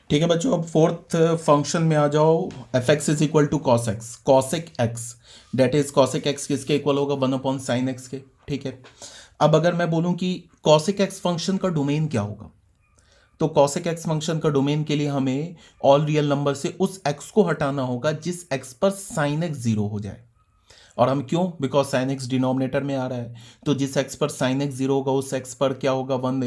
ठीक है बच्चों, अब फोर्थ फंक्शन में आ जाओ। F x is equal to cos x, cosec x that is cosec x किसके इक्वल होगा, 1/sin एक्स के। ठीक है, अब अगर मैं बोलूं कि कॉसिक एक्स फंक्शन का डोमेन क्या होगा, तो कॉसिक एक्स फंक्शन का डोमेन के लिए हमें ऑल रियल नंबर से उस एक्स को हटाना होगा जिस एक्स पर साइन एक्स जीरो हो जाए। और हम क्यों, बिकॉज साइन एक्स डिनोमिनेटर में आ रहा है, तो जिस एक्स पर साइन एक्स जीरो होगा उस एक्स पर क्या होगा, वन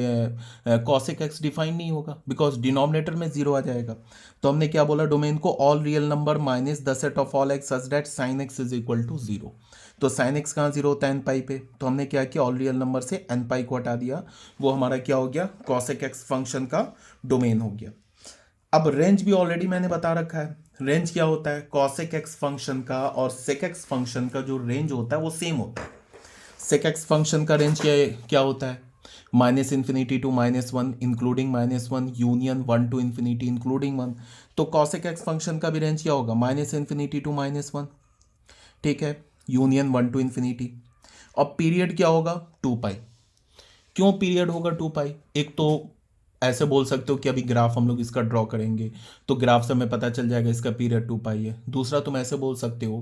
कॉसिक एक्स डिफाइन नहीं होगा बिकॉज डिनोमिनेटर में जीरो आ जाएगा। तो हमने क्या बोला डोमेन को, all real number minus the set of all x such that sine x is equal to zero. तो साइन एक्स कहाँ जीरो होता है, एन पाई पे, तो हमने क्या किया, ऑल रियल नंबर से एन पाई को हटा दिया, वो हमारा क्या हो गया, कॉसिक एक्स फंक्शन का डोमेन हो गया। अब रेंज भी ऑलरेडी मैंने बता रखा है, रेंज क्या होता है, कॉसेक एक्स फंक्शन का और सेक एक्स फंक्शन का जो रेंज होता है वो सेम होता है। सेक एक्स फंक्शन का रेंज क्या होता है, minus infinity to -1 including -1 union 1 to infinity including 1। तो कॉसेक एक्स फंक्शन का भी रेंज क्या होगा, माइनस इन्फिनिटी टू -1, ठीक है, यूनियन 1 टू इन्फिनिटी। और पीरियड क्या होगा, 2 पाई। क्यों पीरियड होगा 2 पाई, एक तो ऐसे बोल सकते हो कि अभी ग्राफ हम लोग इसका ड्रॉ करेंगे तो ग्राफ से हमें पता चल जाएगा इसका पीरियड 2 पाई है। दूसरा तुम ऐसे बोल सकते हो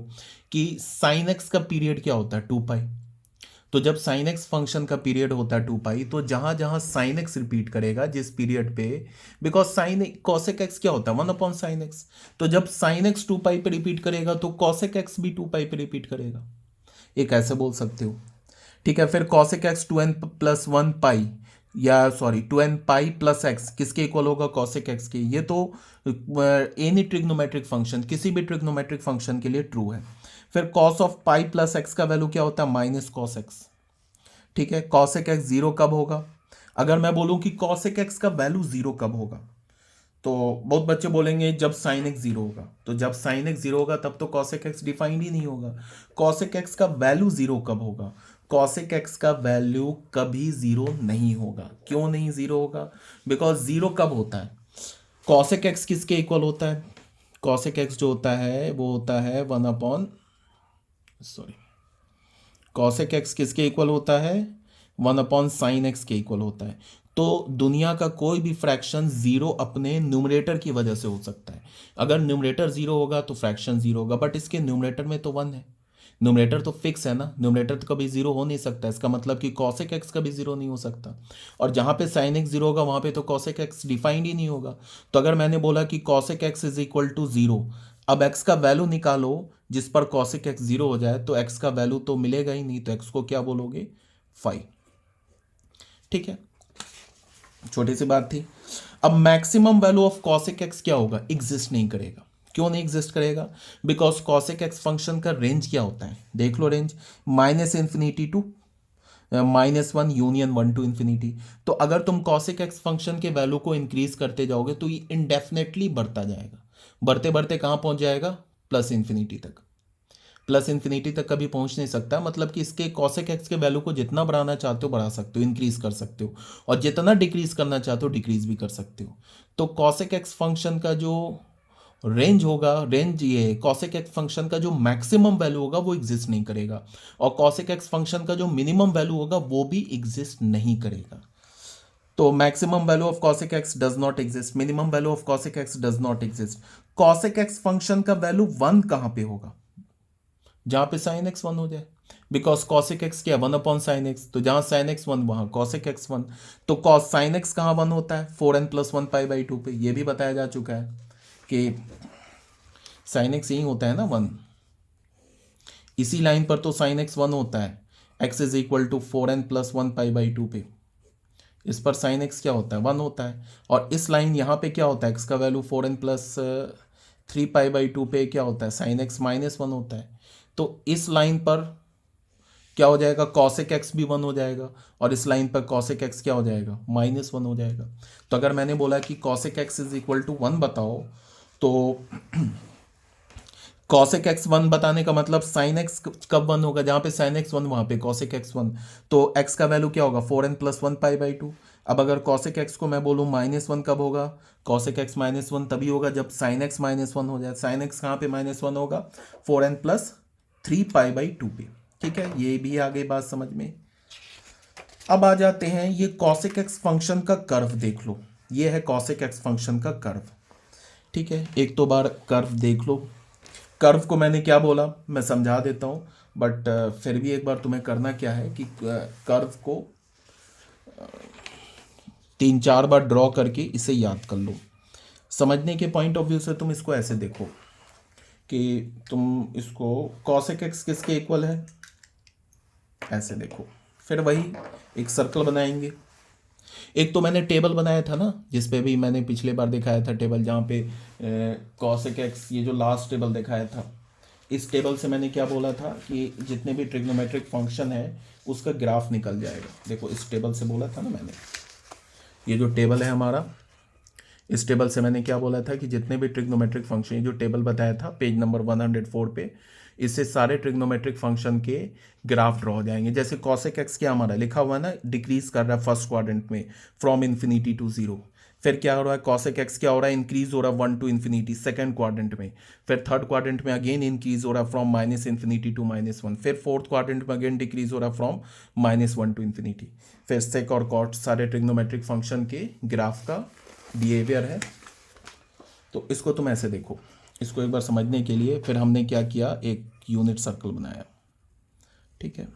कि साइन एक्स का पीरियड क्या होता है, 2 पाई। तो जब साइन एक्स फंक्शन का पीरियड होता है 2 पाई, तो जहां जहां साइन एक्स रिपीट करेगा जिस पीरियड पे, बिकॉज साइन कॉसेक एक्स क्या होता है, 1/sin एक्स, तो जब साइन एक्स 2 पाई पे रिपीट करेगा तो कॉसेक एक्स भी 2 पाई पे रिपीट करेगा, एक ऐसे बोल सकते हो। ठीक है, फिर कॉसेक एक्स 2n+1 पाई, या sorry 2n pi plus x किसके इक्वल होगा, कॉसेक एक्स के। ये तो एनी ट्रिग्नोमेट्रिक फंक्शन, किसी भी ट्रिग्नोमेट्रिक फंक्शन के लिए ट्रू है। फिर cos of pi plus x का वैल्यू क्या होता है, माइनस कॉस एक्स। ठीक है, कॉसेक एक्स जीरो कब होगा, अगर मैं बोलूं कि कॉसेक एक्स का वैल्यू जीरो कब होगा, तो बहुत बच्चे बोलेंगे जब साइन एक्स जीरो होगा। तो जब साइन एक्स जीरो होगा तब तो कॉसेक एक्स डिफाइंड ही नहीं होगा। कॉसेक एक्स का वैल्यू जीरो कब होगा, कॉसेक एक्स का वैल्यू कभी जीरो नहीं होगा। क्यों नहीं जीरो होगा, बिकॉज जीरो कब होता है, कॉसेक एक्स किसके इक्वल होता है, कॉसेक एक्स जो होता है वो होता है 1/, कॉसेक एक्स किसके इक्वल होता है, 1/sin एक्स के इक्वल होता है। तो दुनिया का कोई भी फ्रैक्शन जीरो अपने न्यूमरेटर की वजह से हो सकता है। अगर न्यूमरेटर जीरो होगा तो फ्रैक्शन जीरो होगा, बट इसके न्यूमरेटर में तो 1 है, न्यूमरेटर तो फिक्स है ना, न्यूमरेटर तो कभी जीरो हो नहीं सकता। इसका मतलब कि कॉसेक एक्स कभी जीरो नहीं हो सकता, और जहां पे साइन एक्स जीरो होगा वहां पे तो कॉसेक एक्स डिफाइंड ही नहीं होगा। तो अगर मैंने बोला कि cosec x is equal to zero, अब एक्स का वैल्यू निकालो जिस पर कॉसेक एक्स जीरो हो जाए, तो एक्स का वैल्यू तो मिलेगा ही नहीं, तो एक्स को क्या बोलोगे, 5। ठीक है, छोटी सी बात थी। अब maximum value of cosec x क्या होगा, एग्जिस्ट नहीं करेगा। क्यों नहीं एग्जिस्ट करेगा, बिकॉज कॉसेक एक्स फंक्शन का रेंज क्या होता है, देख लो range, minus infinity to -1 union 1 to infinity. तो अगर तुम कॉसेक एक्स फंक्शन के वैल्यू को इंक्रीज करते जाओगे तो ये इनडेफिनेटली बढ़ता जाएगा, बढ़ते बढ़ते कहाँ पहुंच जाएगा, प्लस इन्फिनिटी तक। प्लस इन्फिनिटी तक कभी पहुंच नहीं सकता, मतलब कि इसके कॉसेक एक्स के वैल्यू को जितना बढ़ाना चाहते हो बढ़ा सकते हो, इंक्रीज कर सकते हो, और जितना डिक्रीज करना चाहते हो डिक्रीज भी कर सकते हो। तो कॉसेक एक्स फंक्शन का जो रेंज होगा, रेंज ये कॉसेक एक्स फंक्शन का जो मैक्सिमम वैल्यू होगा वो एग्जिस्ट नहीं करेगा, और कॉसेक एक्स फंक्शन का जो मिनिमम वैल्यू होगा वो भी एग्जिस्ट नहीं करेगा। तो maximum value of cosec x does not exist, minimum value of cosec x does not exist. cosec x function का वैल्यू 1 कहां पे होगा, जहां पे sin x 1 हो जाए, बिकॉज cosec x क्या, 1/sin x, तो जहां sin x 1 वहां cosec x 1। तो cos sin x कहां 1 होता है, 4n+1 पाई/2 पे, ये भी बताया जा चुका है कि sin x यही होता है ना 1, इसी लाइन पर तो sin x 1 होता है, x is equal to 4n+1 पाई/2 पे, इस पर साइन एक्स क्या होता है, 1 होता है। और इस लाइन यहाँ पे क्या होता है, एक्स का वैल्यू 4n+3 पाई/2 पे क्या होता है, साइन एक्स -1 होता है। तो इस लाइन पर क्या हो जाएगा, कॉसेक एक्स भी 1 हो जाएगा, और इस लाइन पर कॉसेक एक्स क्या हो जाएगा, -1 हो जाएगा। तो अगर मैंने बोला कि cosec x is equal to 1 बताओ, तो कॉसेक एक्स 1 बताने का मतलब साइन एक्स कब 1 होगा, जहां पे साइन एक्स 1 वहां पे कॉसेक एक्स 1, तो एक्स का वैल्यू क्या होगा, 4n+1 पाई/2। अब अगर कॉसेक एक्स को मैं बोलूँ -1 कब होगा, कॉसेक एक्स -1 तभी होगा जब साइन एक्स -1 हो जाए। साइन एक्स कहाँ पे -1 होगा, 4n+3 पाई/2 पे। ठीक है, ये भी आ गई बात समझ में। अब आ जाते हैं, ये कॉसेक एक्स फंक्शन का कर्व देख लो, ये है कॉसेक एक्स फंक्शन का कर्व। ठीक है, एक तो बार कर्व देख लो। कर्व को मैंने क्या बोला मैं समझा देता हूँ, बट फिर भी एक बार तुम्हें करना क्या है कि कर्व को 3-4 बार ड्रॉ करके इसे याद कर लो। समझने के पॉइंट ऑफ व्यू से तुम इसको ऐसे देखो कि तुम इसको cosec x किसके इक्वल है, ऐसे देखो। फिर वही एक सर्कल बनाएंगे। एक तो मैंने टेबल बनाया था ना, जिस पे भी मैंने पिछले बार दिखाया था टेबल, जहाँ पे cosec x, ये जो लास्ट टेबल दिखाया था, इस टेबल से मैंने क्या बोला था कि जितने भी ट्रिग्नोमेट्रिक फंक्शन है उसका ग्राफ निकल जाएगा। देखो इस टेबल से बोला था ना मैंने, ये जो टेबल है हमारा, इस टेबल से मैंने क्या बोला था कि जितने भी ट्रिग्नोमेट्रिक फंक्शन, ये जो टेबल बताया था पेज नंबर 104 पे, इससे सारे ट्रिग्नोमेट्रिक फंक्शन के ग्राफ ड्रॉ हो जाएंगे। जैसे cosec x क्या हमारा लिखा हुआ है ना, डिक्रीज कर रहा है फर्स्ट क्वाड्रेंट में फ्रॉम इन्फिनिटी टू जीरो। फिर क्या हो रहा है, cosec x क्या हो रहा है, इंक्रीज हो रहा है 1 टू इन्फिनिटी सेकंड क्वाड्रेंट में। फिर थर्ड क्वाड्रेंट में अगेन इंक्रीज हो रहा है फ्रॉम माइनस इन्फिनिटी टू -1। फिर फोर्थ क्वाड्रेंट में अगेन डिक्रीज हो रहा है फ्रॉम -1 टू इन्फिनिटी। फिर सेक और कॉट सारे ट्रिग्नोमेट्रिक फंक्शन के ग्राफ का बिहेवियर है। तो इसको तुम ऐसे देखो, इसको एक बार समझने के लिए फिर हमने क्या किया, एक यूनिट सर्कल बनाया। ठीक है,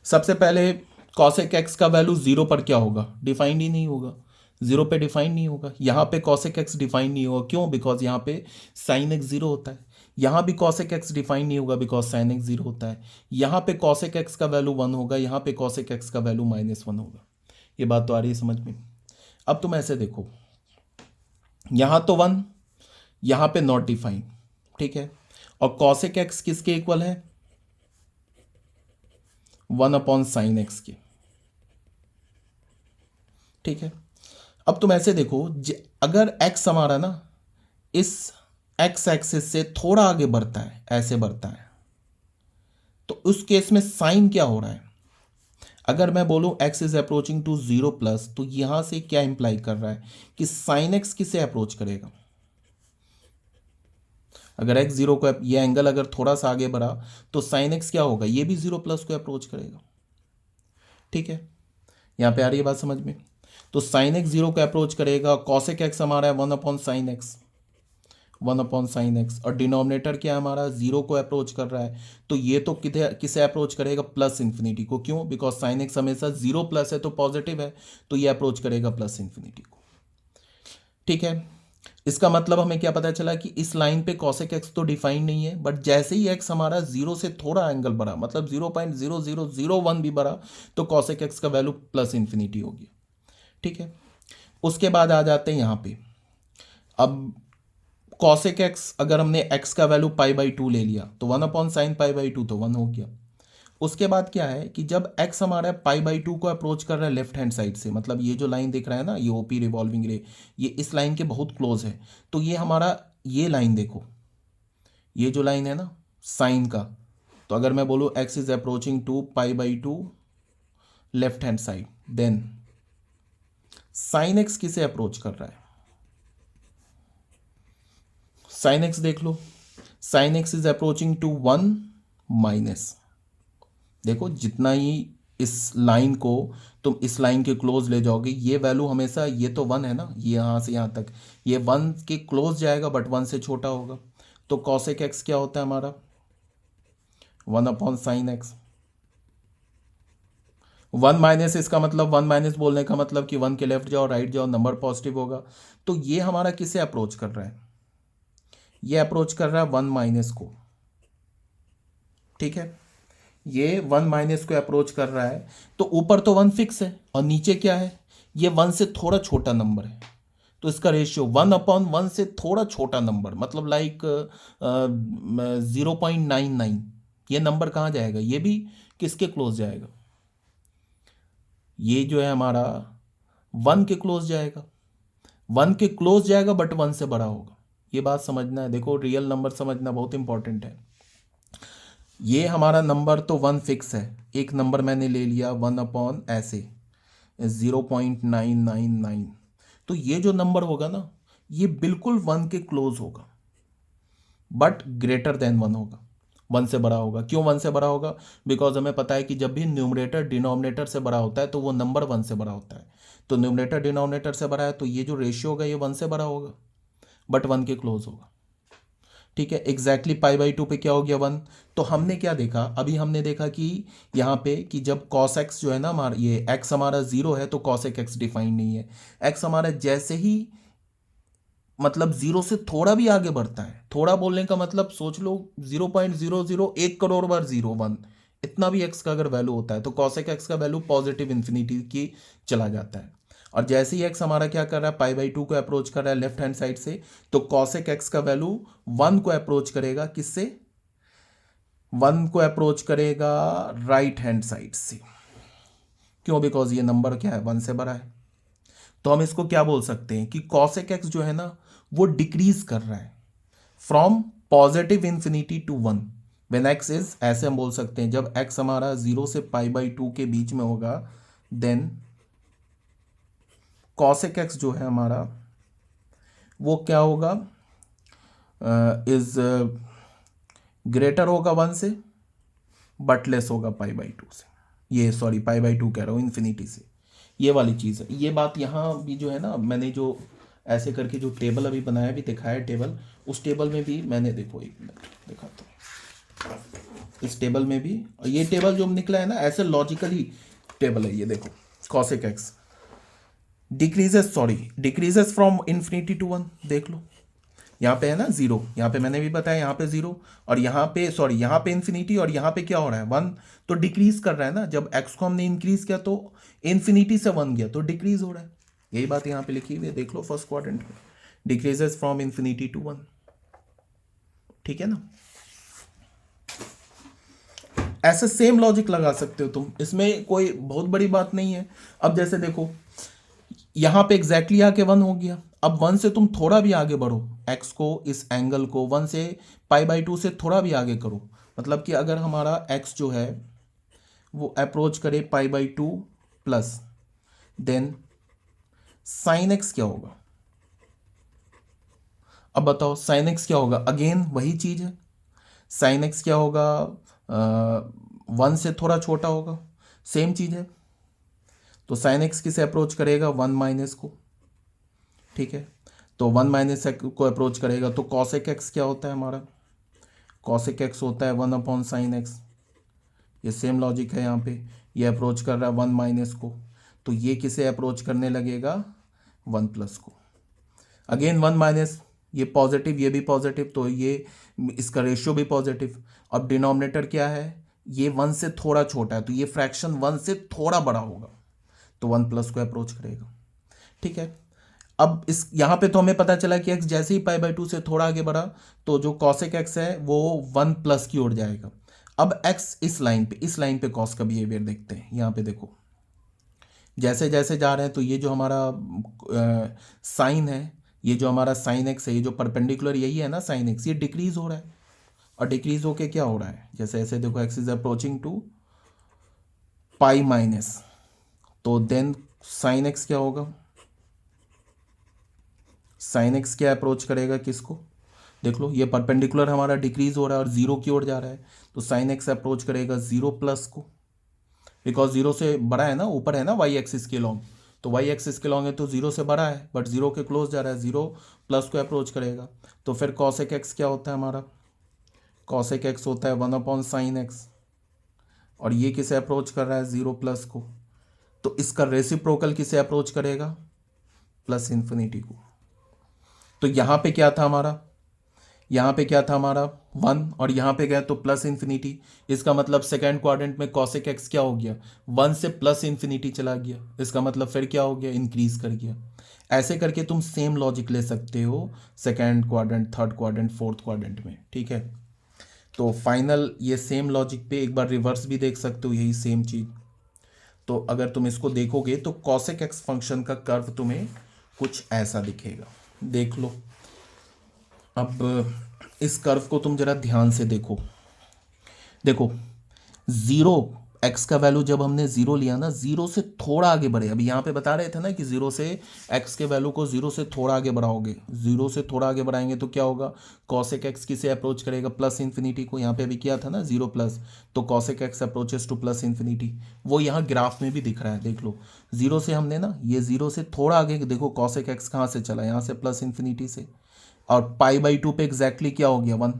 सबसे पहले cosec x का वैल्यू 0 पर क्या होगा, डिफाइंड ही नहीं होगा, 0 पे डिफाइन नहीं होगा। यहाँ पे cosec x डिफाइन नहीं होगा, क्यों, बिकॉज यहाँ पे sin x 0 होता है। यहाँ भी cosec x डिफाइन नहीं होगा बिकॉज sin x 0 होता है। यहाँ पे cosec x का वैल्यू 1 होगा, यहाँ पे cosec x का वैल्यू -1 होगा। ये बात तो आ रही है समझ में। अब तुम ऐसे देखो, यहाँ तो 1, यहाँ पे नॉट डिफाइन, ठीक है, और cosec x किसके इक्वल है, 1/sin x के। ठीक है, अब तुम ऐसे देखो, अगर x हमारा ना इस x एक्सिस से थोड़ा आगे बढ़ता है, ऐसे बढ़ता है, तो उस केस में साइन क्या हो रहा है, अगर मैं बोलूं x इज अप्रोचिंग टू 0+, तो यहां से क्या इंप्लाई कर रहा है कि साइन x किसे अप्रोच करेगा। अगर x 0 को, ये एंगल अगर थोड़ा सा आगे बढ़ा तो साइन x क्या होगा, ये भी 0+ को अप्रोच करेगा। ठीक है, यहां पे आ रही है बात समझ में। तो साइन x 0 को अप्रोच करेगा, cosec x हमारा है 1/sin x, 1/sin x, और डिनोमिनेटर क्या है हमारा, 0 को अप्रोच कर रहा है, तो ये तो किसे अप्रोच करेगा, प्लस इन्फिनिटी को। क्यों, बिकॉज साइन x हमेशा 0+ है तो पॉजिटिव है, तो ये अप्रोच करेगा प्लस इन्फिनिटी को। ठीक है, इसका मतलब हमें क्या पता चला कि इस लाइन पे cosec x तो डिफाइन नहीं है, बट जैसे ही x हमारा 0 से थोड़ा एंगल बढ़ा, मतलब 0.0001 भी बढ़ा, तो cosec x का वैल्यू प्लस इन्फिनिटी होगी। ठीक है, उसके बाद आ जाते हैं यहाँ पे। अब cosec x अगर हमने x का वैल्यू π/2 ले लिया तो 1/sin π/2 तो 1 हो गया। उसके बाद क्या है कि जब x हमारा π/2 को अप्रोच कर रहा है लेफ्ट हैंड साइड से, मतलब ये जो लाइन दिख रहा है ना, ये ओपी रिवॉल्विंग रे, ये इस लाइन के बहुत क्लोज है, तो ये हमारा, ये लाइन देखो, ये जो लाइन है ना साइन का, तो अगर मैं बोलूँ x is approaching to π/2 left hand side, then sine x किसे अप्रोच कर रहा है, साइन x देख लो, sine x is approaching to 1-, देखो जितना ही इस लाइन को तुम इस लाइन के क्लोज ले जाओगे, ये वैल्यू हमेशा, ये तो 1 है ना, ये यहाँ से यहाँ तक ये 1 के क्लोज जाएगा बट 1 से छोटा होगा, तो cosec x क्या होता है हमारा, 1/sin x। 1- इसका मतलब 1- बोलने का मतलब कि 1 के लेफ्ट जाओ राइट जाओ, नंबर पॉजिटिव होगा। तो ये हमारा किसे अप्रोच कर रहा है, ये अप्रोच कर रहा है 1- को। ठीक है, ये 1- को अप्रोच कर रहा है, तो ऊपर तो 1 फिक्स है और नीचे क्या है, ये 1 से थोड़ा छोटा नंबर है, तो इसका रेशियो 1/1 से थोड़ा छोटा नंबर, मतलब लाइक 0.99। ये नंबर कहाँ जाएगा, ये भी किसके क्लोज जाएगा, ये जो है हमारा 1 के क्लोज जाएगा, 1 के क्लोज जाएगा बट 1 से बड़ा होगा। ये बात समझना है, देखो रियल नंबर समझना बहुत इंपॉर्टेंट है। ये हमारा नंबर तो 1 फिक्स है, एक नंबर मैंने ले लिया 1/ ऐसे 0.999, तो ये जो नंबर होगा ना, ये बिल्कुल 1 के क्लोज होगा बट ग्रेटर देन 1 होगा। वन से बड़ा होगा। क्यों वन से बड़ा होगा? बिकॉज हमें पता है कि जब भी न्यूमरेटर डिनोमिनेटर से बड़ा होता है तो वो नंबर वन से बड़ा होता है। तो न्यूमरेटर डिनोमिनेटर से बड़ा है तो ये जो रेशियो होगा ये वन से बड़ा होगा, बट वन के क्लोज होगा। ठीक है, एग्जैक्टली पाई बाई टू पे क्या हो गया? वन। तो हमने क्या देखा? अभी हमने देखा कि यहाँ पे कि जब कॉस एक्स जो है ना हमारा, ये एक्स हमारा जीरो है तो कॉसेक एक्स डिफाइंड नहीं है। एक्स हमारा जैसे ही मतलब जीरो से थोड़ा भी आगे बढ़ता है, थोड़ा बोलने का मतलब सोच लो 0.001 करोड़ बार जीरो वन, इतना भी एक्स का अगर वैल्यू होता है तो कॉसेक एक्स का वैल्यू पॉजिटिव इन्फिनिटी की चला जाता है। और जैसे ही एक्स हमारा क्या कर रहा है? पाई बाई टू को अप्रोच कर रहा है लेफ्ट हैंड साइड से, तो कॉसेक एक्स का वैल्यू वन को अप्रोच करेगा। किससे? वन को अप्रोच करेगा राइट हैंड साइड से। क्यों? बिकॉज ये नंबर क्या है? वन से बड़ा है। तो हम इसको क्या बोल सकते हैं कि कॉसेक एक्स जो है ना वो डिक्रीज कर रहा है from positive infinity to one when x is, ऐसे हम बोल सकते हैं जब एक्स हमारा जीरो से पाई बाई टू के बीच में होगा, देन कॉसेक एक्स जो है हमारा वो क्या होगा? इज ग्रेटर होगा वन से बट लेस होगा पाई बाई टू से। ये सॉरी पाई बाई टू कह रहा हूँ, इन्फिनिटी से। ये वाली चीज़ है। ये बात यहाँ भी जो है ना, मैंने जो ऐसे करके जो टेबल अभी बनाया भी दिखाया टेबल, उस टेबल में भी मैंने, देखो एक मिनट दिखाता हूँ, इस टेबल में भी, और ये टेबल जो निकला है ना ऐसे लॉजिकली टेबल है ये, देखो cosec x decreases from infinity to one. देख लो यहाँ पे है ना जीरो, यहाँ पे मैंने भी बताया यहाँ पे जीरो, और यहाँ पे सॉरी यहाँ पे इन्फिनिटी, और यहाँ पे क्या हो रहा है? वन। तो डिक्रीज कर रहा है ना, जब एक्स को हमने इंक्रीज किया तो इन्फिनिटी से वन गया तो डिक्रीज हो रहा है। यही बात यहाँ पे लिखी हुई है, देख लो फर्स्ट क्वाड्रेंट में, decreases from infinity to one. ठीक है ना? ऐसे सेम लॉजिक लगा सकते हो तुम, इसमें कोई बहुत बड़ी बात नहीं है। अब जैसे देखो यहां पे एग्जैक्टली आके वन हो गया। अब वन से तुम थोड़ा भी आगे बढ़ो, एक्स को, इस एंगल को वन से पाई बाई टू से थोड़ा भी आगे करो, मतलब कि अगर हमारा एक्स जो है वो अप्रोच करे pi by two plus, then sine x क्या होगा? अब बताओ साइन एक्स क्या होगा? अगेन वही चीज है, साइन एक्स क्या होगा? वन से थोड़ा छोटा होगा, सेम चीज है। तो साइन एक्स किसे अप्रोच करेगा? वन माइनस को। ठीक है, तो वन माइनस को अप्रोच करेगा तो कॉसेक एक्स क्या होता है हमारा? कॉसेक एक्स होता है वन अपॉन साइन एक्स। ये सेम लॉजिक है, यहाँ पे ये अप्रोच कर रहा है वन माइनस को, तो ये किसे अप्रोच करने लगेगा? वन प्लस को। अगेन वन माइनस, ये पॉजिटिव ये भी पॉजिटिव, तो ये इसका रेशियो भी पॉजिटिव। अब डिनोमिनेटर क्या है? ये वन से थोड़ा छोटा है तो ये फ्रैक्शन वन से थोड़ा बड़ा होगा, तो वन प्लस को अप्रोच करेगा। ठीक है, अब इस यहाँ पे तो हमें पता चला कि एक्स जैसे ही पाई बाई टू से थोड़ा आगे बढ़ा तो जो कॉसेक एक्स है वो वन प्लस की ओर जाएगा। अब एक्स इस लाइन पे कॉस का बिहेवियर देखते हैं। यहाँ पे देखो जैसे जैसे जा रहे हैं तो ये जो हमारा साइन है, ये जो हमारा साइन एक्स है, ये जो परपेंडिकुलर यही है ना साइन एक्स, ये डिक्रीज हो रहा है। और डिक्रीज होके क्या हो रहा है? जैसे ऐसे देखो x is approaching to pi minus, तो देन साइन एक्स क्या होगा? साइन एक्स क्या अप्रोच करेगा किसको? देख लो ये परपेंडिकुलर हमारा डिक्रीज हो रहा है और जीरो की ओर जा रहा है, तो साइन एक्स अप्रोच करेगा जीरो प्लस को, बिकॉज जीरो से बड़ा है ना, ऊपर है ना वाई एक्सिस के लॉन्ग, तो वाई एक्सिस के लॉन्ग है तो जीरो से बड़ा है बट जीरो के क्लोज जा रहा है, जीरो प्लस को अप्रोच करेगा। तो फिर कॉसेक एक्स क्या होता है हमारा? कॉसेक एक्स होता है वन अपॉन साइन एक्स, और ये किसे अप्रोच कर रहा है? जीरो प्लस को, तो इसका रेसिप्रोकल किसे अप्रोच करेगा? प्लस इन्फिनिटी को। तो यहाँ पे क्या था हमारा? यहाँ पे क्या था हमारा? वन, और यहाँ पे गया तो प्लस इन्फिनिटी। इसका मतलब सेकेंड क्वाड्रेंट में कॉसेक एक्स क्या हो गया? वन से प्लस इन्फिनिटी चला गया, इसका मतलब फिर क्या हो गया? इंक्रीज कर गया। ऐसे करके तुम सेम लॉजिक ले सकते हो second quadrant, third quadrant, fourth quadrant में। ठीक है, तो फाइनल ये सेम लॉजिक पे एक बार रिवर्स भी देख सकते हो, यही सेम चीज़। तो अगर तुम इसको देखोगे तो कॉसेक एक्स फंक्शन का कर्व तुम्हें कुछ ऐसा दिखेगा, देख लो। अब इस कर्व को तुम जरा ध्यान से देखो, देखो जीरो एक्स का वैल्यू जब हमने जीरो लिया ना, जीरो से थोड़ा आगे बढ़े, अभी यहाँ पे बता रहे थे ना कि जीरो से एक्स के वैल्यू को जीरो से थोड़ा आगे बढ़ाओगे, जीरो से थोड़ा आगे बढ़ाएंगे तो क्या होगा, कॉसेक एक्स किसे अप्रोच करेगा, प्लस इन्फिनिटी को। यहाँ पे अभी किया था ना जीरो प्लस, तो cosec x approaches two plus infinity, वो यहाँ ग्राफ में भी दिख रहा है, देख लो। जीरो से हमने ना, ये जीरो से थोड़ा आगे देखो, कॉसेक एक्स कहाँ से चला, यहाँ से प्लस इन्फिनिटी से, और पाई बाई टू पे एग्जैक्टली क्या हो गया, वन।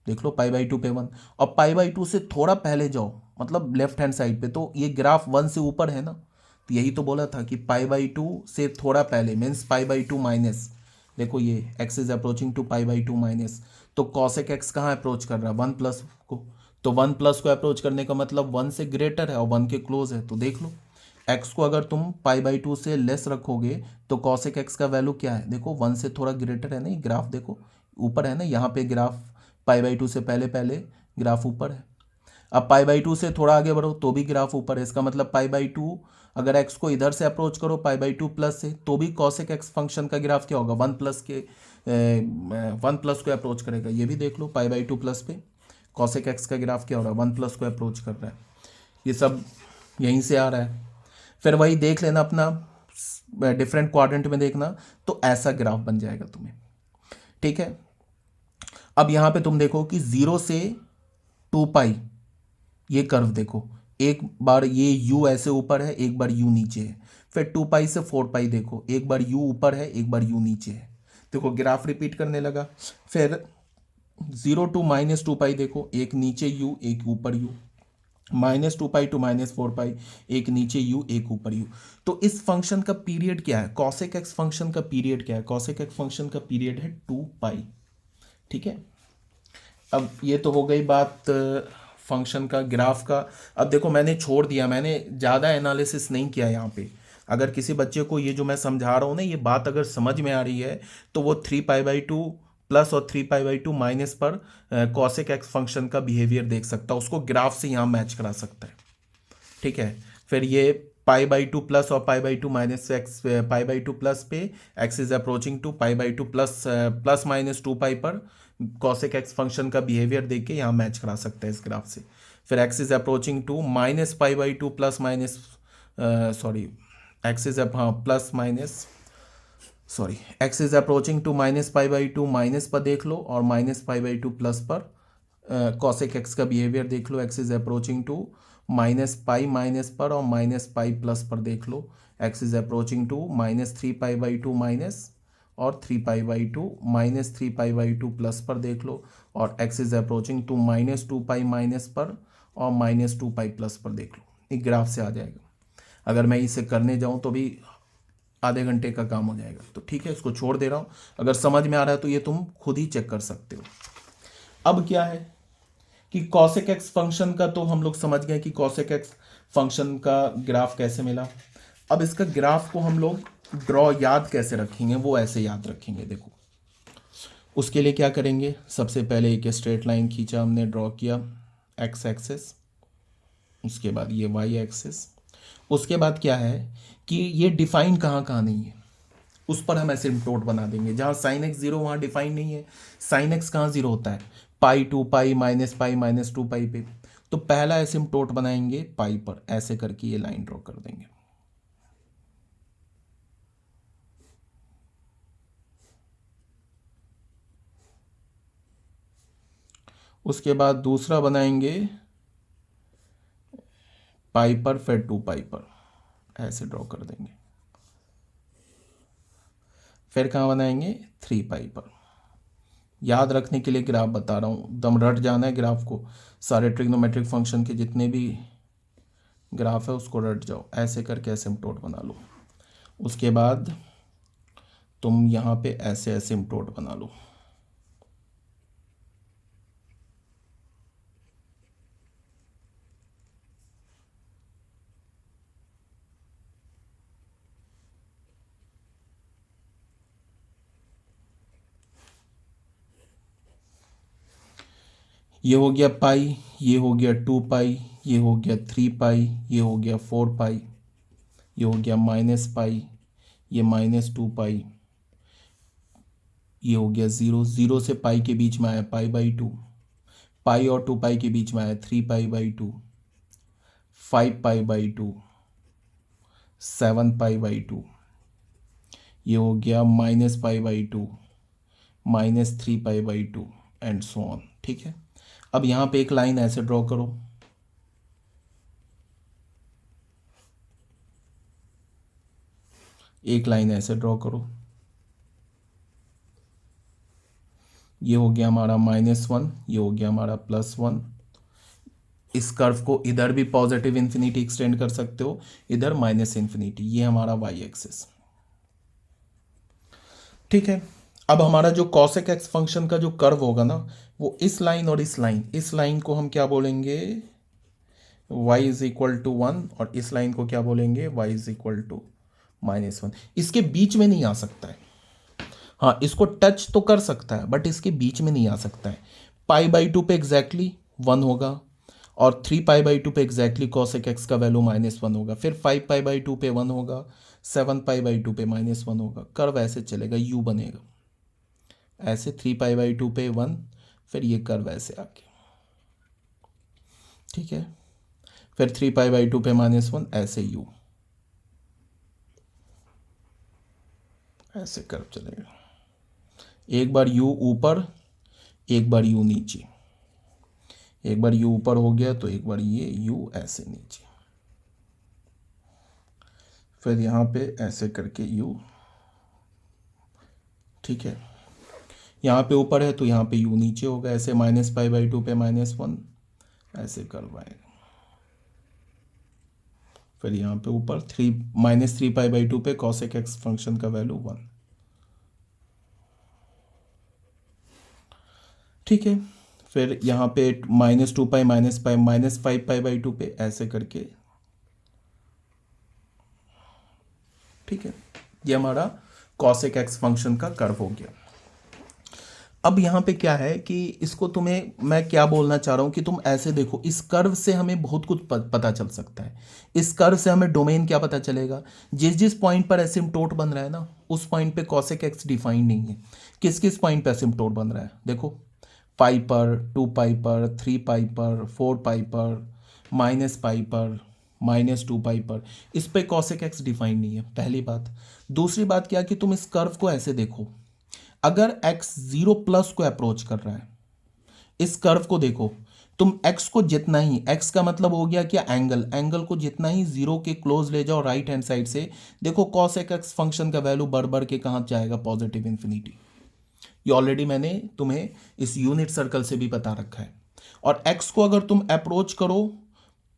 देख लो पाई बाई टू पे वन, और पाई बाई टू से थोड़ा पहले जाओ, मतलब लेफ्ट हैंड साइड पे, तो ये ग्राफ वन से ऊपर है ना, तो यही तो बोला था कि पाई बाई टू से थोड़ा पहले means pi by two minus, देखो ये x is approaching to pi by two minus, तो कॉसेक एक्स कहाँ अप्रोच कर रहा है, वन प्लस को, तो वन प्लस को अप्रोच करने का मतलब वन से ग्रेटर है और वन के क्लोज है, तो देख लो एक्स को अगर तुम पाई बाई टू से लेस रखोगे तो कॉसेक एक्स का वैल्यू क्या है, देखो वन से थोड़ा ग्रेटर है ना, ये ग्राफ देखो ऊपर है ना, यहाँ पे ग्राफ पाई बाई टू से पहले पहले ग्राफ ऊपर है। अब पाई बाई टू से थोड़ा आगे बढ़ो तो भी ग्राफ ऊपर है, इसका मतलब पाई बाई टू अगर एक्स को इधर से अप्रोच करो पाई बाई टू प्लस से, तो भी कॉसेक एक्स फंक्शन का ग्राफ क्या होगा, वन प्लस के, वन प्लस को अप्रोच करेगा। ये भी देख लो पाई बाई टू प्लस पे कॉसेक एक्स का ग्राफ क्या हो रहा है, वन प्लस को अप्रोच कर रहा है। ये सब यहीं से आ रहा है। फिर वही देख लेना अपना डिफरेंट क्वाड्रेंट में देखना, तो ऐसा ग्राफ बन जाएगा तुम्हें, ठीक है। अब यहां पे तुम देखो कि जीरो से टू पाई, ये कर्व देखो, एक बार ये u ऐसे ऊपर है, एक बार u नीचे है, फिर टू पाई से फोर पाई देखो, एक बार u ऊपर है, एक बार u नीचे है, देखो ग्राफ रिपीट करने लगा। फिर zero to minus two pi देखो, एक नीचे u एक ऊपर u, minus two pi to minus four pi, एक नीचे u एक ऊपर u। तो इस फंक्शन का पीरियड क्या है, कॉसेक एक्स फंक्शन का पीरियड क्या है, कॉसेक एक्स फंक्शन का पीरियड है टू पाई, ठीक है। अब ये तो हो गई बात फंक्शन का, ग्राफ का। अब देखो मैंने छोड़ दिया, मैंने ज़्यादा एनालिसिस नहीं किया यहाँ पे। अगर किसी बच्चे को ये जो मैं समझा रहा हूँ ना, ये बात अगर समझ में आ रही है, तो वो three pi by two plus और three pi by two minus पर कॉसेक एक्स फंक्शन का बिहेवियर देख सकता है, उसको ग्राफ से यहाँ मैच करा सकता है, ठीक है। फिर ये पाई बाई टू प्लस और pi by two minus x, pi by two plus पे x is approaching to pi by two plus, plus minus two pi पर कॉसेक एक्स फंक्शन का बिहेवियर देख के यहाँ मैच करा सकते हैं इस ग्राफ से। फिर x is approaching to minus pi by two plus minus, sorry x is हाँ plus minus, sorry x is approaching to minus pi by two minus पर देख लो, और minus pi by two plus पर cosec x का behaviour देख लो, x is approaching to minus pi minus पर और माइनस पाई प्लस पर देख लो, x is approaching to minus three pi by two minus और three pi by two minus three pi by two plus पर देख लो, और x is approaching to minus two pi minus पर और माइनस टू पाई प्लस पर देख लो। एक ग्राफ से आ जाएगा, अगर मैं इसे करने जाऊँ तो भी आधे घंटे का काम हो जाएगा, तो ठीक है इसको छोड़ दे रहा हूँ। अगर समझ में आ रहा है तो ये तुम खुद ही चेक कर सकते हो। अब क्या है कि कॉसेक एक्स फंक्शन का तो हम लोग समझ गए कि कॉसेक एक्स फंक्शन का ग्राफ कैसे मिला। अब इसका ग्राफ को हम लोग ड्रॉ याद कैसे रखेंगे, वो ऐसे याद रखेंगे, देखो उसके लिए क्या करेंगे, सबसे पहले एक स्ट्रेट लाइन खींचा हमने, ड्रॉ किया एक्स एक्सिस, उसके बाद ये वाई एक्सिस, उसके बाद क्या है कि ये डिफाइन कहाँ कहाँ नहीं है, उस पर हम एसिम्प्टोट बना देंगे। जहाँ साइन एक्स जीरो वहाँ डिफाइन नहीं है, साइन एक्स कहाँ जीरो होता है, पाई टू पाई माइनस टू पाई पे, तो पहला एसिम्प्टोट बनाएंगे पाई पर, ऐसे करके ये लाइन ड्रॉ कर देंगे। उसके बाद दूसरा बनाएंगे पाई पर, फिर टू पाई पर, ऐसे ड्रॉ कर देंगे। फिर कहाँ बनाएंगे, थ्री पाई पर। याद रखने के लिए ग्राफ बता रहा हूँ, दम रट जाना है ग्राफ को, सारे ट्रिग्नोमेट्रिक फंक्शन के जितने भी ग्राफ है उसको रट जाओ, ऐसे करके एसिम्प्टोट बना लो। उसके बाद तुम यहाँ पे ऐसे एसिम्प्टोट बना लो। ये हो गया पाई, ये हो गया टू पाई, ये हो गया थ्री पाई, ये हो गया फोर पाई, ये हो गया माइनस पाई, ये माइनस टू पाई, ये हो गया ज़ीरो, ज़ीरो से पाई के बीच में आया पाई बाई टू, पाई और टू पाई के बीच में आया थ्री पाई बाई टू, 5π/2, 7π/2, ये हो गया -π/2, -3π/2 एंड सो ऑन। ठीक है, अब यहाँ पे एक लाइन ऐसे ड्रॉ करो, एक लाइन ऐसे ड्रॉ करो, ये हो गया हमारा -1, ये हो गया हमारा +1। इस कर्व को इधर भी पॉजिटिव इन्फिनिटी एक्सटेंड कर सकते हो, इधर -∞, ये हमारा वाई एक्सिस। ठीक है, अब हमारा जो cosec x फंक्शन का जो कर्व होगा ना, वो इस लाइन और इस लाइन को हम क्या बोलेंगे, y = 1, और इस लाइन को क्या बोलेंगे, y = -1। इसके बीच में नहीं आ सकता है, हाँ इसको टच तो कर सकता है बट इसके बीच में नहीं आ सकता है। π/2 पे एग्जैक्टली 1 होगा, और 3π/2 पे एग्जैक्टली cosec x का वैल्यू -1 होगा, फिर 5π/2 पे 1 होगा, 7π/2 पे -1 होगा। कर्व ऐसे चलेगा, u बनेगा ऐसे, 3π/2 पे 1, फिर ये कर्व ऐसे आके, ठीक है, फिर 3π/2 पे -1, ऐसे u, ऐसे कर्व चलेगा। एक बार u ऊपर, एक बार u नीचे, एक बार u ऊपर हो गया तो एक बार ये u ऐसे नीचे, फिर यहाँ पे ऐसे करके u, ठीक है, यहाँ पे ऊपर है तो यहाँ पे u नीचे होगा, ऐसे -π/2 पे -1, ऐसे कर्व आएगा। फिर यहाँ पे ऊपर -3π/2 पे cosec x फंक्शन का वैल्यू 1। ठीक है, फिर यहाँ पे -2π -5π/2 पे ऐसे करके, ठीक है, ये हमारा cosec x फंक्शन का कर्व हो गया। अब यहाँ पे क्या है कि इसको तुम्हें मैं क्या बोलना चाह रहा हूँ कि तुम ऐसे देखो, इस कर्व से हमें बहुत कुछ पता चल सकता है। इस कर्व से हमें डोमेन क्या पता चलेगा, जिस जिस पॉइंट पर एसिम्पटोट बन रहा है ना, उस पॉइंट पे cosec x डिफाइन नहीं है। किस किस पॉइंट पे एसिम्पटोट बन रहा है, देखो, पाई पर, 2π पर, 3π पर, 4π पर, -π पर, -2π पर, इस पे cosec x डिफाइन नहीं है, पहली बात। दूसरी बात क्या कि तुम इस कर्व को ऐसे देखो, अगर x 0+ को अप्रोच कर रहा है, इस कर्व को देखो, तुम x को जितना ही, x का मतलब हो गया क्या, एंगल को जितना ही 0 के क्लोज ले जाओ राइट हैंड साइड से, देखो cosec x फंक्शन का वैल्यू बढ़ बढ़ के कहाँ जाएगा, पॉजिटिव इन्फिनिटी। ये ऑलरेडी मैंने तुम्हें इस यूनिट सर्कल से भी बता रखा है। और x को अगर तुम अप्रोच करो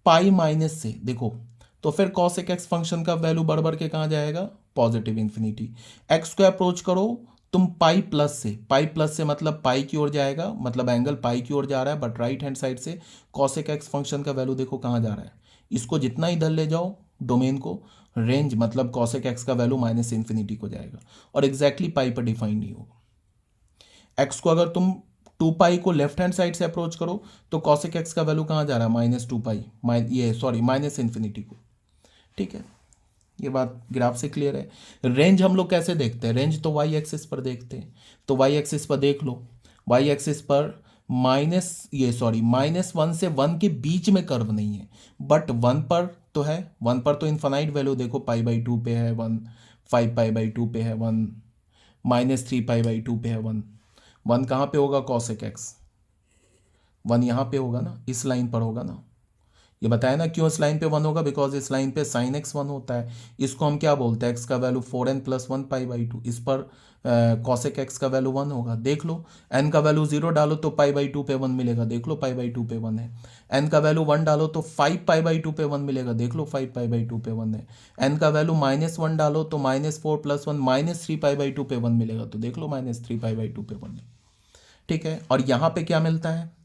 पाई माइनस से, देखो, तो फिर cosec x फंक्शन का वैल्यू बढ़ बढ़ के कहाँ जाएगा, पॉजिटिव इन्फिनिटी। x को अप्रोच करो तुम पाई प्लस से मतलब पाई की ओर जाएगा, मतलब एंगल पाई की ओर जा रहा है, बट राइट हैंड साइड से cosec x फंक्शन का वैल्यू देखो कहाँ जा रहा है, इसको जितना इधर ले जाओ डोमेन को, रेंज मतलब cosec x का वैल्यू -∞ को जाएगा, और एग्जैक्टली पाई पर डिफाइन नहीं होगा। x को अगर तुम 2π को लेफ्ट हैंड साइड से अप्रोच करो तो cosec x का वैल्यू कहाँ जा रहा है, -2π, -∞ को। ठीक है, ये बात ग्राफ से क्लियर है। रेंज हम लोग कैसे देखते हैं, रेंज तो वाई एक्सिस पर देखते हैं, तो वाई एक्सिस पर देख लो, वाई एक्सिस पर -1 से 1 के बीच में कर्व नहीं है, बट 1 पर तो है, 1 पर तो इन्फानाइट वैल्यू देखो, π/2 पे है 1, 5π/2 पे है 1, -3π/2 पे है 1। 1 कहाँ पे होगा, cosec x, 1 यहाँ पे होगा ना, इस लाइन पर होगा ना। ये बताया ना क्यों इस लाइन पे 1 होगा, बिकॉज इस लाइन पे sin x 1 होता है। इसको हम क्या बोलते हैं, x का वैल्यू 4n + 1 π/2, इस पर cosec x का वैल्यू 1 होगा। देख लो, n का वैल्यू 0 डालो तो π/2 पे 1 मिलेगा, देख लो π/2 पे 1 है। n का वैल्यू 1 डालो तो 5π/2 पे 1 मिलेगा, देख लो 5π/2 पे 1 है। n का वैल्यू -1 डालो तो -4 + 1 -3π/2 पे 1 मिलेगा, तो देख लो -3π/2 पे 1 है। ठीक है, और यहाँ पे क्या मिलता है,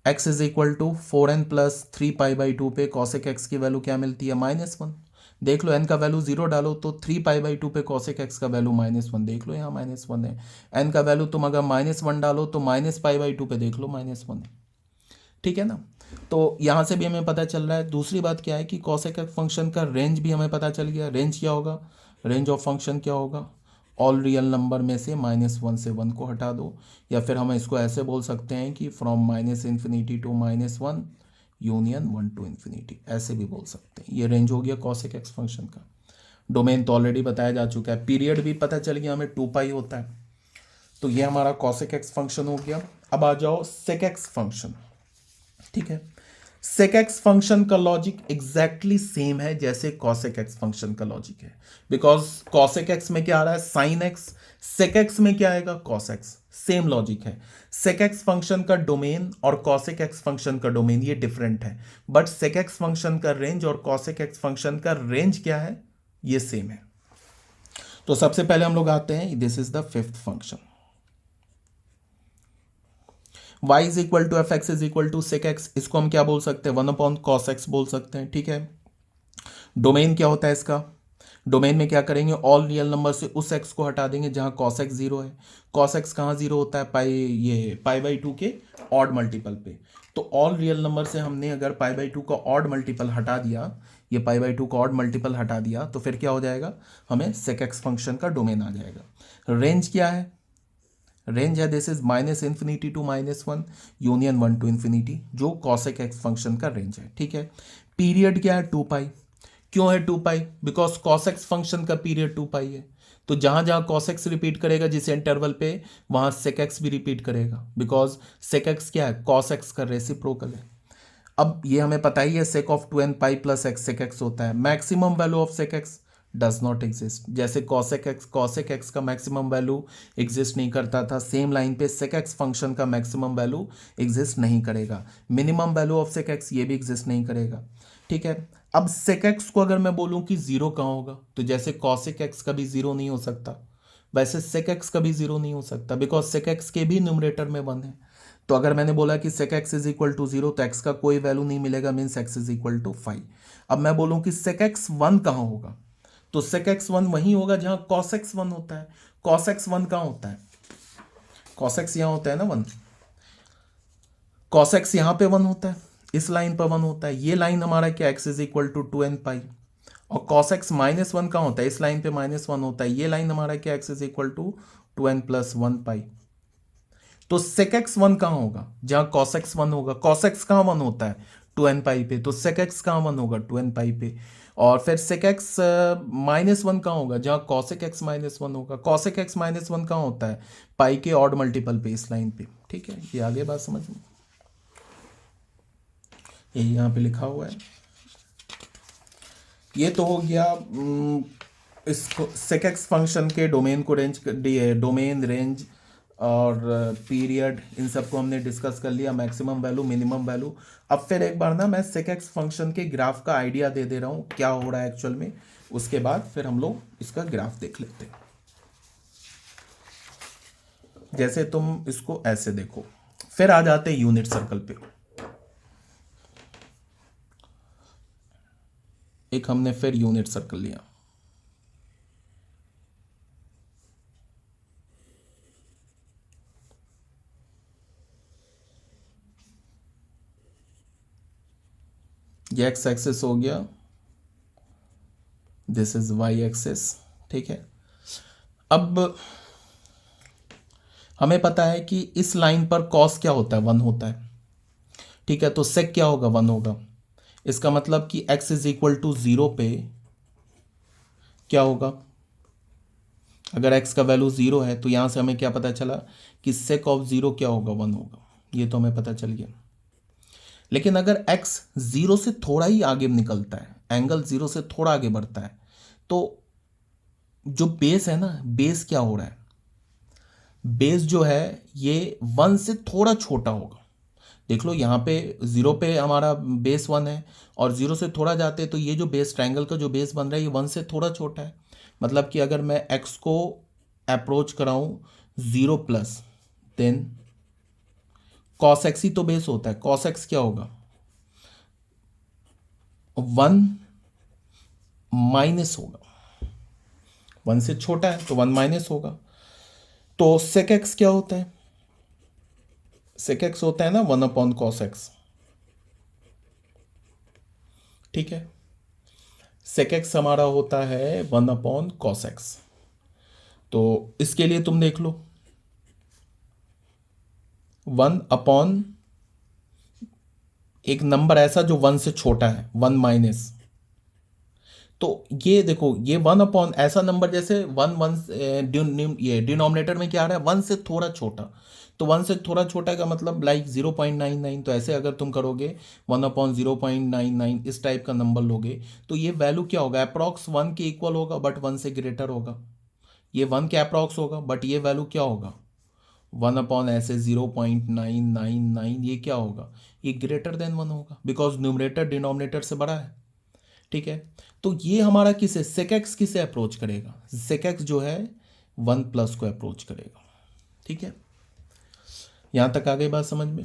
x = 4n + 3π/2 पे cosec x की वैल्यू क्या मिलती है, -1। देख लो, n का वैल्यू 0 डालो तो 3π/2 पे cosec x का वैल्यू -1, देख लो यहाँ -1 है। n का वैल्यू तुम अगर -1 डालो तो -π/2 पे देख लो -1 है। ठीक है ना, तो यहाँ से भी हमें पता चल रहा है। दूसरी बात क्या है कि cosec x फंक्शन का रेंज भी हमें पता चल गया। रेंज क्या होगा, रेंज ऑफ फंक्शन क्या होगा, ऑल रियल नंबर में से -1 से 1 को हटा दो, या फिर हम इसको ऐसे बोल सकते हैं कि from -∞ to -1 union 1 to infinity, ऐसे भी बोल सकते हैं। ये रेंज हो गया कॉसेक एक्स फंक्शन का। डोमेन तो ऑलरेडी बताया जा चुका है, पीरियड भी पता चल गया हमें 2 पाई होता है। तो ये हमारा कॉसेक एक्स फंक्शन हो गया। अब आ जाओ सेक एक्स फंक्शन। ठीक है, सेक एक्स फंक्शन का लॉजिक एग्जैक्टली सेम है जैसे कॉसेक एक्स फंक्शन का लॉजिक है, बिकॉज कॉसेक एक्स में क्या आ रहा है, साइन एक्स, सेक एक्स में क्या आएगा, कॉस एक्स। सेम लॉजिक है। सेक एक्स फंक्शन का डोमेन और कॉसेक एक्स फंक्शन का डोमेन ये डिफरेंट है, बट सेक एक्स फंक्शन का रेंज और कॉसेक एक्स फंक्शन का रेंज क्या है, ये सेम है। तो सबसे पहले हम लोग आते हैं, this is the fifth function, y is equal to f x is equal to sec x. इसको हम क्या बोल सकते हैं, 1 कॉस एक्स बोल सकते हैं। ठीक है, डोमेन क्या होता है इसका, डोमेन में क्या करेंगे, ऑल रियल नंबर से उस x को हटा देंगे जहां cos x 0 है। cos x कहाँ 0 होता है, पाई, ये पाई बाई 2 के ऑड मल्टीपल पे। तो ऑल रियल नंबर से हमने अगर पाई बाई 2 का ऑड मल्टीपल हटा दिया, ये पाई बाई 2 का ऑड मल्टीपल हटा दिया, तो फिर क्या हो जाएगा, हमें सेक एक्स फंक्शन का डोमेन आ जाएगा। रेंज क्या है, रेंज है this is minus infinity to -1 union 1 to infinity, जो कॉसेक एक्स फंक्शन का रेंज है। ठीक है, पीरियड क्या है, 2 पाई। क्यों है 2 पाई, बिकॉज कॉसेक्स फंक्शन का पीरियड 2 पाई है। तो जहां जहां कॉसेक्स रिपीट करेगा जिस इंटरवल पे, वहां सेकेक्स भी रिपीट करेगा, बिकॉज सेकेक्स क्या है, कॉसेक्स का रेसिप्रोकल है। अब ये हमें पता ही है, sec of 2n pi plus x sec x होता है। Maximum value of sec x does not exist, जैसे कॉसेक एक्स का मैक्सिमम वैल्यू एग्जिस्ट नहीं करता था, सेम लाइन पे सेक एक्स फंक्शन का मैक्सिमम वैल्यू एग्जिस्ट नहीं करेगा। Minimum value of sec x ये भी एग्जिस्ट नहीं करेगा। ठीक है, अब सेक एक्स को अगर मैं बोलूं कि जीरो कहाँ होगा, तो जैसे कॉसेक एक्स का भी जीरो नहीं हो सकता, वैसे सेक एक्स का भी जीरो नहीं हो सकता, बिकॉज सेक एक्स के भी न्यूमरेटर में 1 है। तो अगर मैंने बोला कि sec x is equal to 0, तो एक्स का कोई वैल्यू नहीं मिलेगा, means x is equal to 5। अब मैं बोलूं कि सेक एक्स 1 कहाँ होगा, तो सेक एक्स 1 वहीं होगा जहां कॉस एक्स 1 होता है। कॉस एक्स 1 कहाँ होता है, कॉस एक्स यहां होता है ना 1, कॉस एक्स यहां पे 1 होता है, इस लाइन पर 1 होता है। ये लाइन हमारा क्या, x is equal to 2n pi. और कॉस एक्स -1 कहाँ होता है, इस लाइन पे -1 होता है। ये लाइन हमारा क्या, x is equal to 2n plus 1 pi. तो सेक एक्स 1 कहाँ होगा, जहां कॉस एक्स 1 होगा। कॉस एक्स कहाँ 1 होता है, 2n पाई पे, तो सेक एक्स कहाँ 1 होगा, 2n पाई पे। और फिर सेक एक्स -1 कहाँ होगा, जहां कॉसेक एक्स -1 होगा। कॉसेक एक्स -1 कहाँ होता है, पाई के ऑड मल्टीपल पे, इस लाइन पे। ठीक है, ये आगे बात समझ में, यही यहाँ पे लिखा हुआ है। ये तो हो गया इसको सेक एक्स फंक्शन के डोमेन को रेंज डोमेन, रेंज और पीरियड, इन सबको हमने डिस्कस कर लिया, मैक्सिमम वैल्यू, मिनिमम वैल्यू। अब फिर एक बार ना मैं सेक एक्स फंक्शन के ग्राफ का आइडिया दे दे रहा हूँ क्या हो रहा है एक्चुअल में, उसके बाद फिर हम लोग इसका ग्राफ देख लेते हैं। जैसे तुम इसको ऐसे देखो, फिर आ जाते हैं यूनिट सर्कल पे। एक हमने फिर यूनिट सर्कल लिया, ये एक्स एक्सिस हो गया, दिस इज वाई एक्सिस। ठीक है, अब हमें पता है कि इस लाइन पर कॉस क्या होता है, 1 होता है। ठीक है, तो सेक क्या होगा, 1 होगा। इसका मतलब कि x इज इक्वल टू 0 पे क्या होगा, अगर x का वैल्यू 0 है, तो यहां से हमें क्या पता चला कि सेक ऑफ 0 क्या होगा, 1 होगा। ये तो हमें पता चल गया। लेकिन अगर x 0 से थोड़ा ही आगे निकलता है, एंगल 0 से थोड़ा आगे बढ़ता है, तो जो बेस है ना, बेस क्या हो रहा है, बेस जो है ये 1 से थोड़ा छोटा होगा। देख लो यहाँ पे 0 पे हमारा बेस 1 है, और 0 से थोड़ा जाते तो ये जो बेस, ट्रायंगल का जो बेस बन रहा है, ये 1 से थोड़ा छोटा है। मतलब कि अगर मैं x को अप्रोच कराऊं 0 प्लस, देन कॉस एक्स ही तो बेस होता है, कॉस एक्स क्या होगा, 1 माइनस होगा। 1 से छोटा है तो 1 माइनस होगा। तो सेक एक्स क्या होता है, सेक एक्स होता है ना 1/cos x। ठीक है, सेक एक्स हमारा होता है 1/cos x। तो इसके लिए तुम देख लो, 1 अपॉन एक नंबर ऐसा जो 1 से छोटा है, 1 माइनस, तो ये देखो ये 1 अपॉन ऐसा नंबर जैसे 1 ये डिनोमिनेटर में क्या आ रहा है, 1 से थोड़ा छोटा, तो 1 से थोड़ा छोटा का मतलब लाइक 0.99, तो ऐसे अगर तुम करोगे 1/0.99 इस टाइप का नंबर लोगे, तो ये वैल्यू क्या होगा, अप्रॉक्स 1 के इक्वल होगा बट 1 से ग्रेटर होगा। ये 1 के अप्रॉक्स होगा बट ये वैल्यू क्या होगा, 1 अपॉन ऐसे 0.999, ये क्या होगा, ये ग्रेटर देन 1 होगा, बिकॉज न्यूमरेटर डिनोमिनेटर से बड़ा है। ठीक है, तो ये हमारा किसे, सेक एक्स किसे अप्रोच करेगा, सेक एक्स जो है 1 प्लस को अप्रोच करेगा। ठीक है, यहाँ तक आ गई बात समझ में।